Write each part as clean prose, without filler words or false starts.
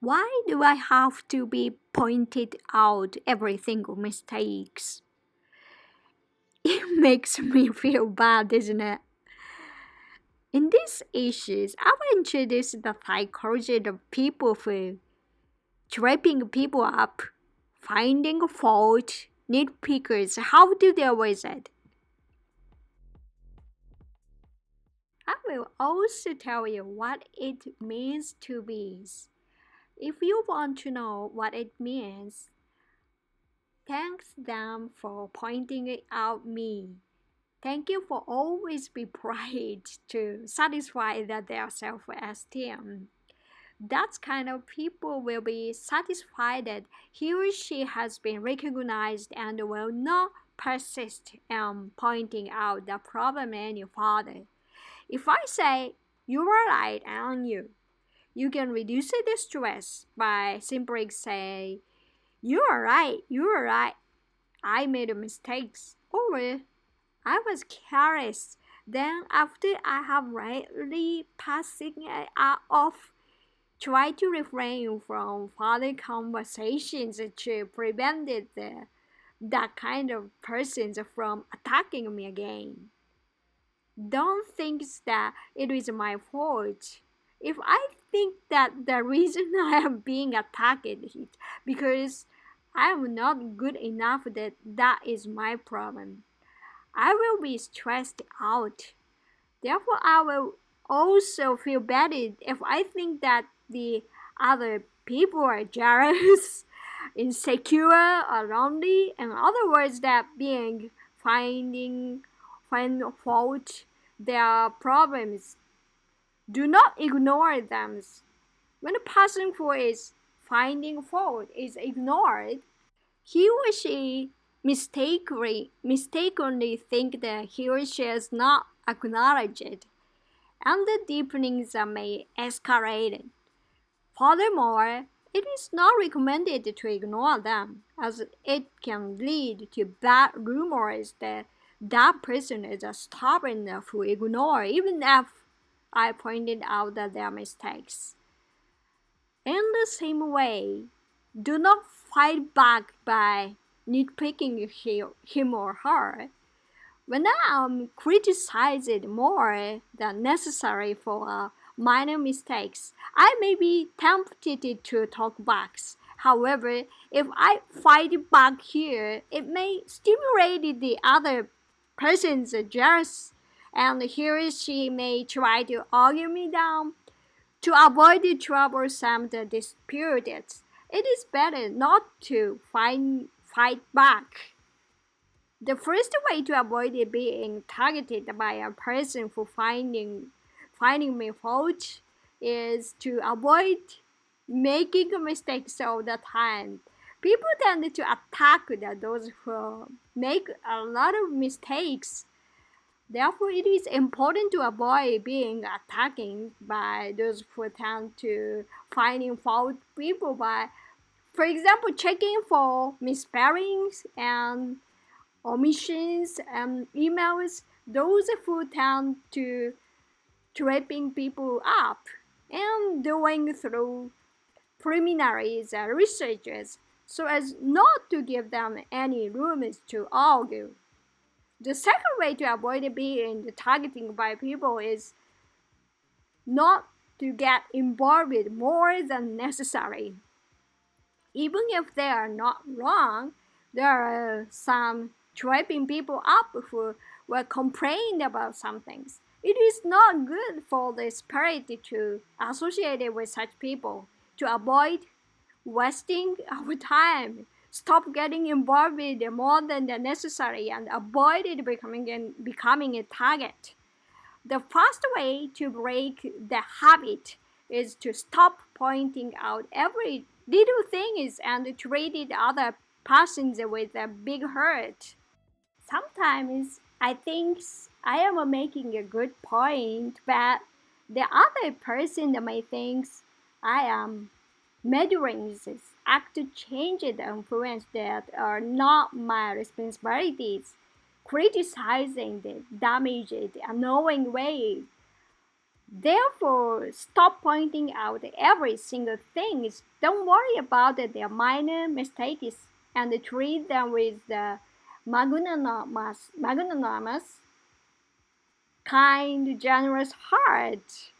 Why do I have to be pointed out every single mistakes? It makes me feel bad, doesn't it? In these issues, I will introduce the psychology of people for tripping people up, finding fault, nitpickers. How do they with it? I will also tell you what it means to be. If you want to know what it means, thanks them for pointing it out me. Thank you for always be pride to satisfy that their self-esteem. That kind of people will be satisfied that he or she has been recognized and will not persist in pointing out the problem in your father. If I say, you are right, aren't you? You can reduce the stress by simply say, you are right, you are right. I made mistakes. Or I was careless. Then after I have rightly passing it off, try to refrain from further conversations to prevent that kind of persons from attacking me again. Don't think that it is my fault. If I think that the reason I am being attacked is because I am not good enough, that is my problem, I will be stressed out. Therefore, I will also feel bad if I think that the other people are jealous, insecure, or lonely. In other words, that being find fault their problems. Do not ignore them. When a person who is finding fault is ignored, he or she mistakenly think that he or she is not acknowledged, and the deepenings may escalate. Furthermore, it is not recommended to ignore them, as it can lead to bad rumors that that person is stubborn enough to ignore, even if I pointed out that their mistakes. In the same way, do not fight back by nitpicking him or her. When I am criticized more than necessary for minor mistakes, I may be tempted to talk back. However, if I fight back here, it may stimulate the other person's jealous, and he or she may try to argue me down. To avoid the troublesome disputes, it is better not to fight back. The first way to avoid being targeted by a person for finding me fault is to avoid making mistakes all the time. People tend to attack those who make a lot of mistakes. Therefore, it is important to avoid being attacked by those who tend to finding fault people by, for example, checking for misspellings and omissions and emails. Those who tend to tripping people up and doing through preliminaries and researches so as not to give them any room to argue. The second way to avoid being targeted by people is not to get involved more than necessary. Even if they are not wrong, there are some tripping people up who will complain about some things. It is not good for the spirit to associate with such people. To avoid wasting our time, stop getting involved more than the necessary, and avoid it becoming a target. The first way to break the habit is to stop pointing out every little things and treat other persons with a big hurt. Sometimes I think I am making a good point, but the other person may think I am measuring this act to change the influence that are not my responsibilities, criticizing the damage it unknowing way. Therefore, stop pointing out every single thing. Don't worry about their minor mistakes and treat them with the magnanimous, kind, generous heart.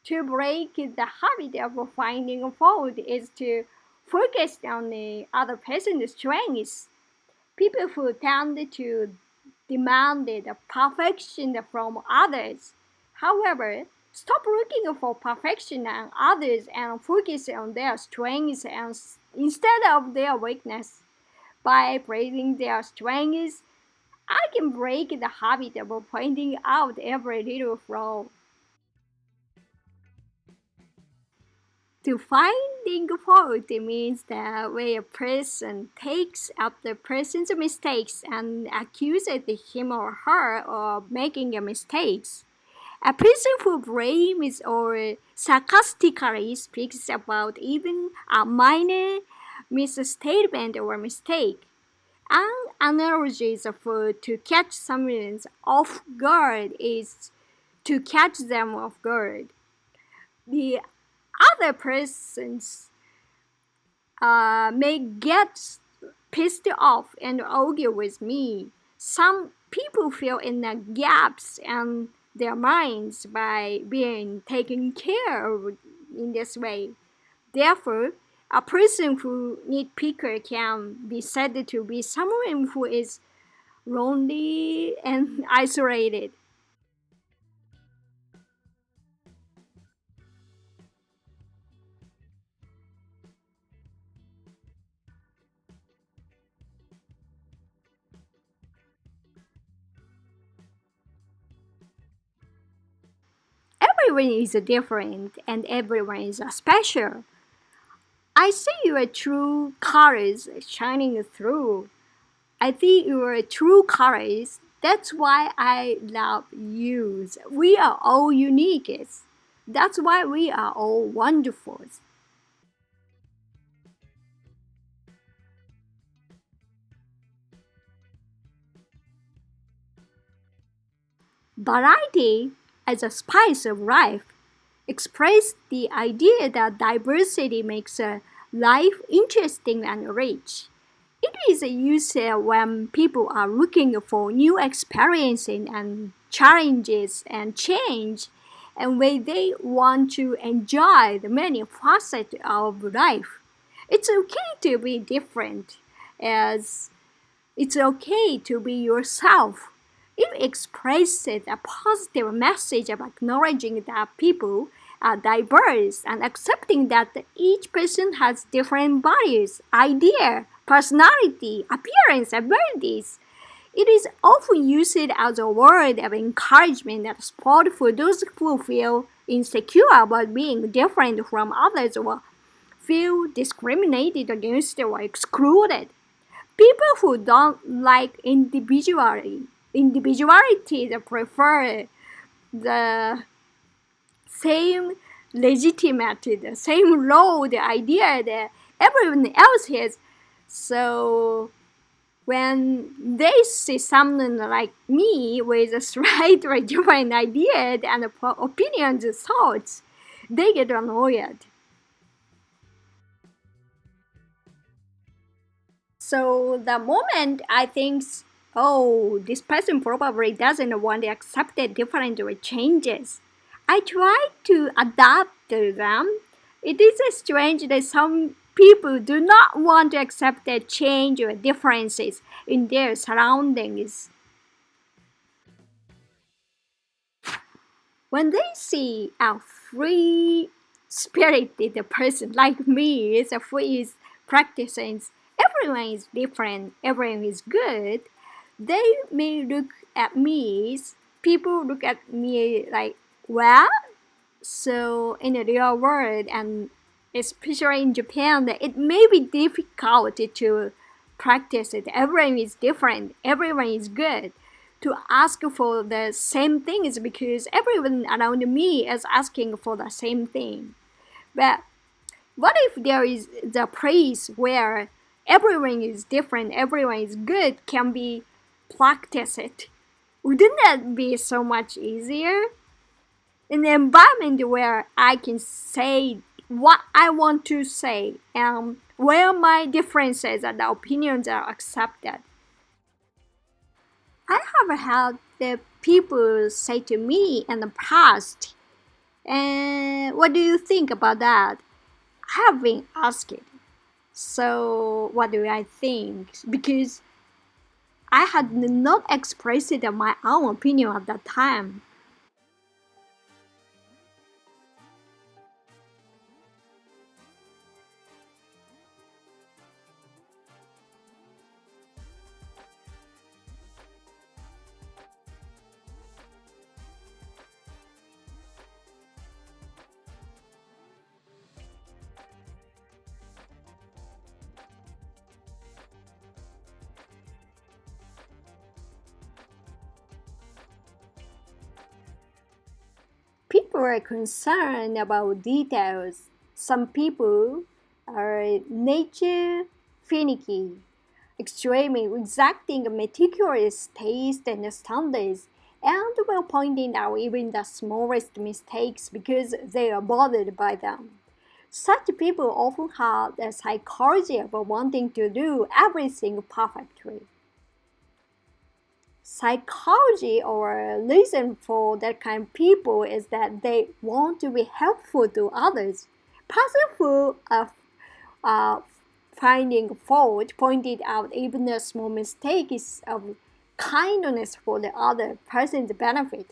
To break the habit of finding fault is to focus on the other person's strengths. People who tend to demand the perfection from others. However, stop looking for perfection in others and focus on their strengths instead of their weakness. By praising their strengths, I can break the habit of pointing out every little flaw. To finding fault means that when a person takes up the person's mistakes and accuses him or her of making a mistakes. A person who blames or sarcastically speaks about even a minor misstatement or mistake. An analogy for to catch someone off guard is to catch them off guard. The other persons may get pissed off and argue with me. Some people fill in the gaps in their minds by being taken care of in this way. Therefore, a person who nitpicker can be said to be someone who is lonely and isolated. Everyone is different and everyone is special. I see your true colors shining through. I see your true colors. That's why I love you. We are all unique. That's why we are all wonderful. Variety, as a spice of life, express the idea that diversity makes a life interesting and rich. It is used when people are looking for new experiences and challenges and change, and when they want to enjoy the many facets of life. It's okay to be different, as it's okay to be yourself. It expresses a positive message of acknowledging that people are diverse and accepting that each person has different values, ideas, personality, appearance, abilities. It is often used as a word of encouragement and support for those who feel insecure about being different from others or feel discriminated against or excluded. People who don't like individuality they prefer the same legitimacy, the same role, the idea that everyone else has. So when they see someone like me with a slightly different idea and opinions and thoughts, they get annoyed. So the moment I think, oh, this person probably doesn't want to accept the different changes, I try to adapt to them. It is strange that some people do not want to accept the change or differences in their surroundings. When they see a free spirited person like me is a free practicing everyone is different, everyone is good, they may look at me, people look at me like, well, so in the real world and especially in Japan, that it may be difficult to practice it. Everyone is different, everyone is good. To ask for the same thing is because everyone around me is asking for the same thing. But what if there is the place where everyone is different, everyone is good, can be practiced? Wouldn't that be so much easier? an environment where I can say what I want to say and where my differences and opinions are accepted. I have had the people say to me in the past, and what do you think about that? I have been asked. So what do I think? Because I had not expressed my own opinion at that time. People are concerned about details. Some people are nature finicky, extremely exacting meticulous taste and standards, and will pointing out even the smallest mistakes because they are bothered by them. Such people often have the psychology of wanting to do everything perfectly. Psychology or reason for that kind of people is that they want to be helpful to others. Person who uh, finding fault pointed out even a small mistake is of kindness for the other person's benefit,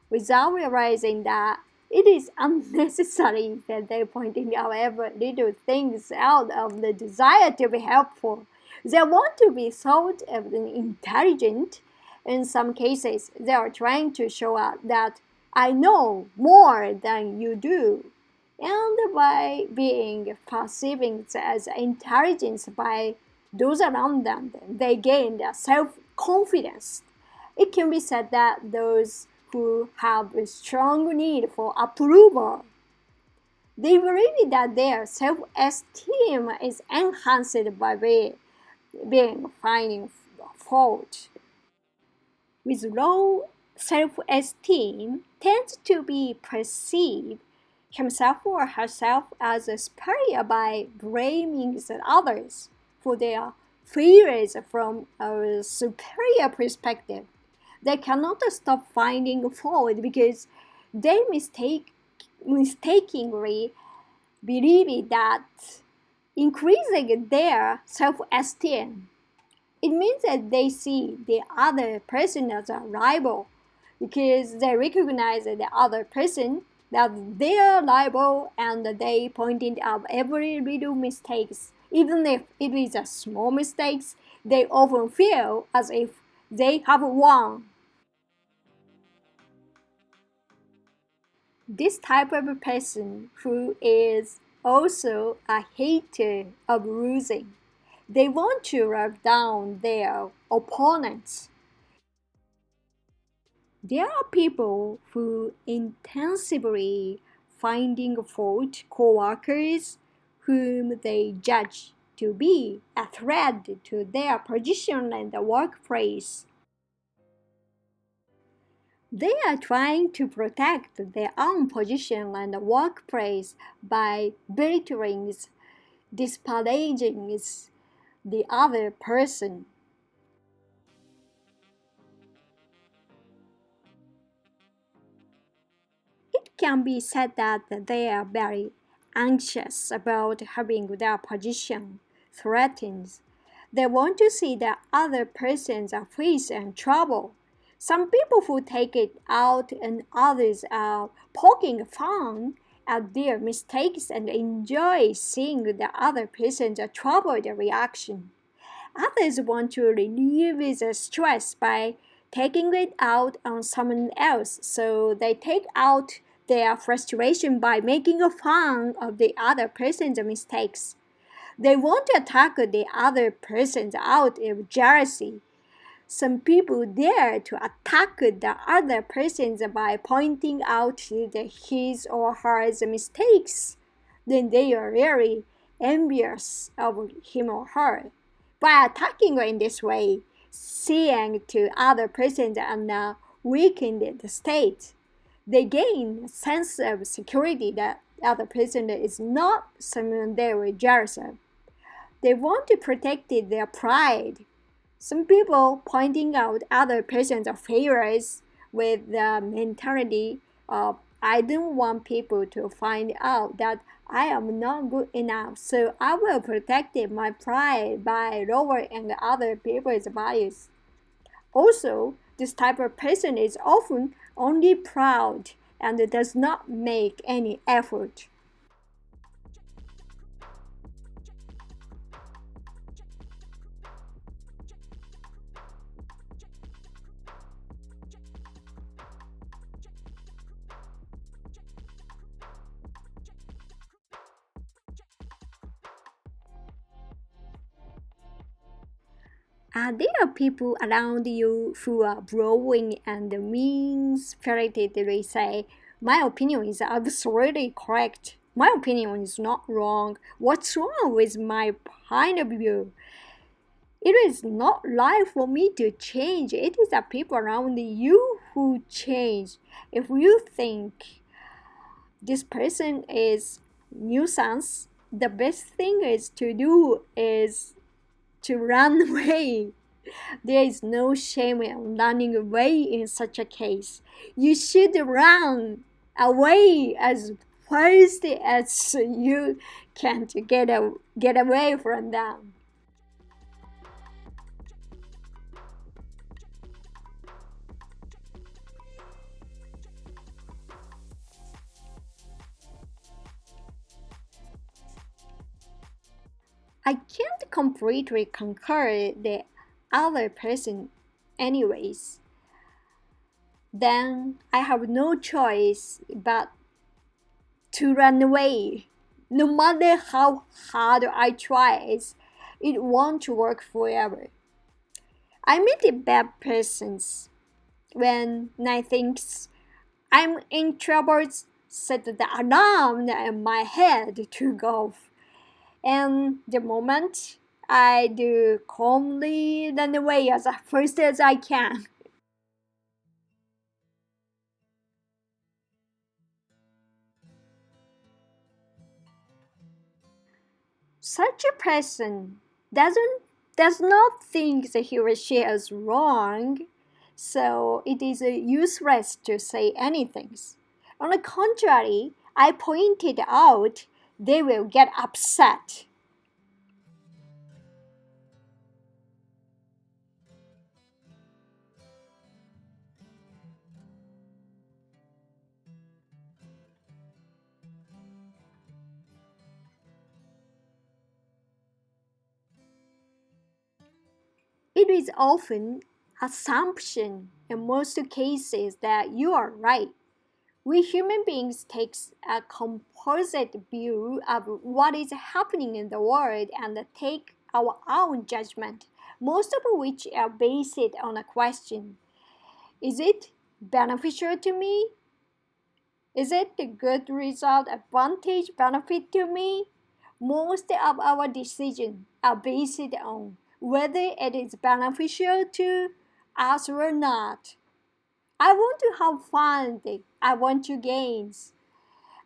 without realizing that it is unnecessary that they pointing out every little things out of the desire to be helpful. They want to be thought of intelligent. In some cases, they are trying to show out that I know more than you do. And by being perceiving as intelligence by those around them, they gain their self-confidence. It can be said that those who have a strong need for approval, they believe that their self-esteem is enhanced by being finding fault. With low self-esteem tends to be perceived himself or herself as superior by blaming others for their failures from a superior perspective. They cannot stop finding fault because they mistakenly believe that increasing their self-esteem, it means that they see the other person as a rival because they recognize the other person that they are liable and they pointed out every little mistakes. Even if it is a small mistakes, they often feel as if they have won. This type of a person who is also a hater of losing. They want to rub down their opponents. There are people who intensively finding fault coworkers whom they judge to be a threat to their position in the workplace. They are trying to protect their own position in the workplace by belittling, disparaging the other person. It can be said that they are very anxious about having their position threatened. They want to see the other person's face and trouble. Some people who take it out on others are poking fun at their mistakes and enjoy seeing the other person's troubled reaction. Others want to relieve the stress by taking it out on someone else, so they take out their frustration by making fun of the other person's mistakes. They want to attack the other person out of jealousy. Some people dare to attack the other person by pointing out his or her mistakes. Then they are really envious of him or her. By attacking in this way, seeing to other persons and weakened the state, They gain a sense of security that the other person is not someone they were jealous of. They want to protect their pride. Some people pointing out other person's failures with the mentality of I don't want people to find out that I am not good enough, so I will protect my pride by lowering other people's values. Also, this type of person is often only proud and does not make any effort. Are there people around you who are growing and mean-spiritedly say, my opinion is absolutely correct. My opinion is not wrong. What's wrong with my point of view? It is not right for me to change. It is the people around you who change. If you think this person is nuisance, the best thing is to do is to run away. There is no shame in running away in such a case. You should run away as fast as you can to get away from them. I can't completely concur the other person anyways. Then I have no choice but to run away. No matter how hard I try, it won't work forever. I meet bad persons when I think I'm in trouble, set the alarm in my head to go. And the moment I do calmly run away as fast as I can. Such a person does not think that he or she is wrong, so it is useless to say anything. On the contrary, I pointed out they will get upset. It is often assumption in most cases that you are right. We human beings take a composite view of what is happening in the world and take our own judgment, most of which are based on a question: is it beneficial to me? Is it a good result, advantage, benefit to me? Most of our decisions are based on whether it is beneficial to us or not. I want to have fun. I want to gain.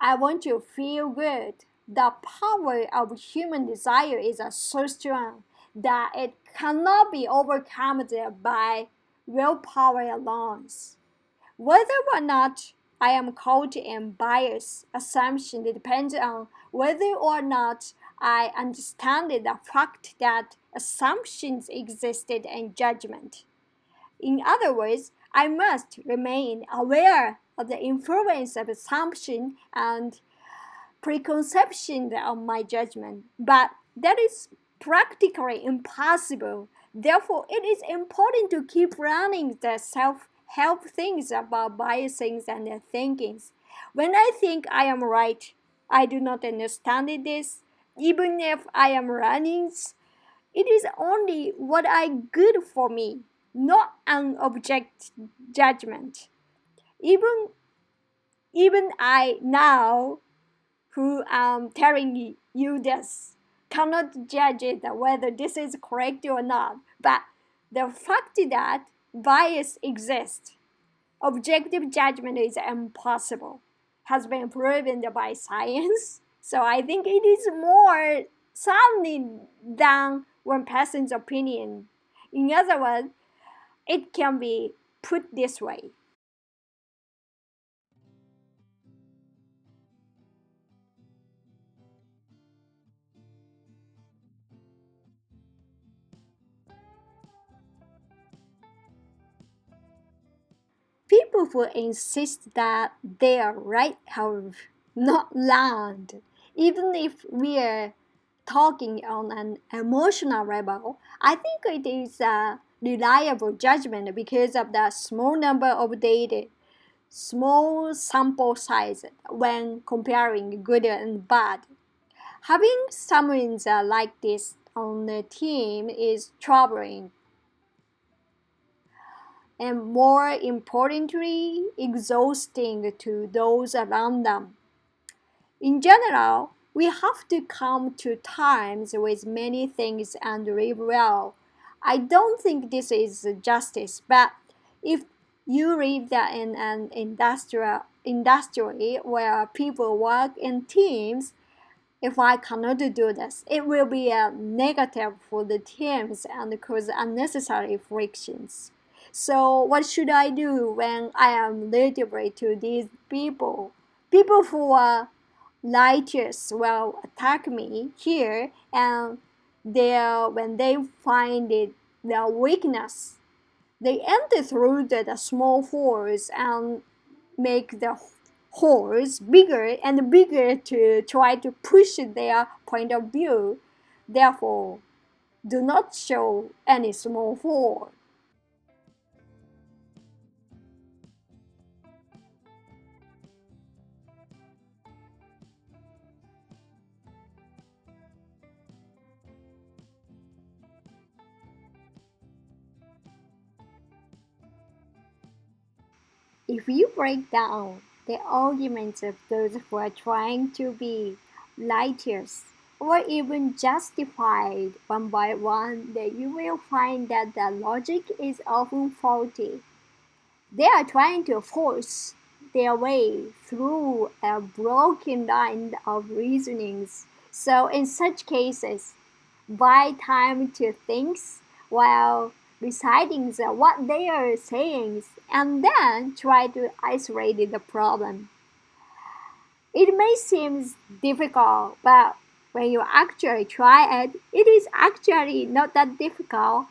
I want to feel good. The power of human desire is so strong that it cannot be overcome by willpower alone. Whether or not I am caught in bias assumption depends on whether or not I understand the fact that assumptions existed in judgment. In other words, I must remain aware of the influence of assumption and preconception on my judgment, but that is practically impossible. Therefore, it is important to keep running the self-help things about biases and their thinkings. When I think I am right, I do not understand this. Even if I am running, it is only what I good for me, not an object judgment. Even even I now who am telling you this cannot judge it whether this is correct or not. But the fact that bias exists objective judgment is impossible, has been proven by science. So I think it is more sounding than one person's opinion. In other words, it can be put this way. People who insist that they are right have not learned. Even if we are talking on an emotional level, I think it is a reliable judgment because of the small number of data, small sample size when comparing good and bad. Having someone like this on the team is troubling and, more importantly, exhausting to those around them. In general, we have to come to terms with many things and live well. I don't think this is justice, but if you live in an industry where people work in teams, if I cannot do this, it will be a negative for the teams and cause unnecessary frictions. So what should I do when I am relatively to these people? People who are righteous will attack me here, and when they find it their weakness, they enter through the small holes and make the holes bigger and bigger to try to push their point of view. Therefore, do not show any small hole. If you break down the arguments of those who are trying to be righteous or even justified one by one, then you will find that the logic is often faulty. They are trying to force their way through a broken line of reasonings. So, in such cases, buy time to think while reciting what they are saying and then try to isolate the problem. It may seem difficult, but when you actually try it, it is actually not that difficult.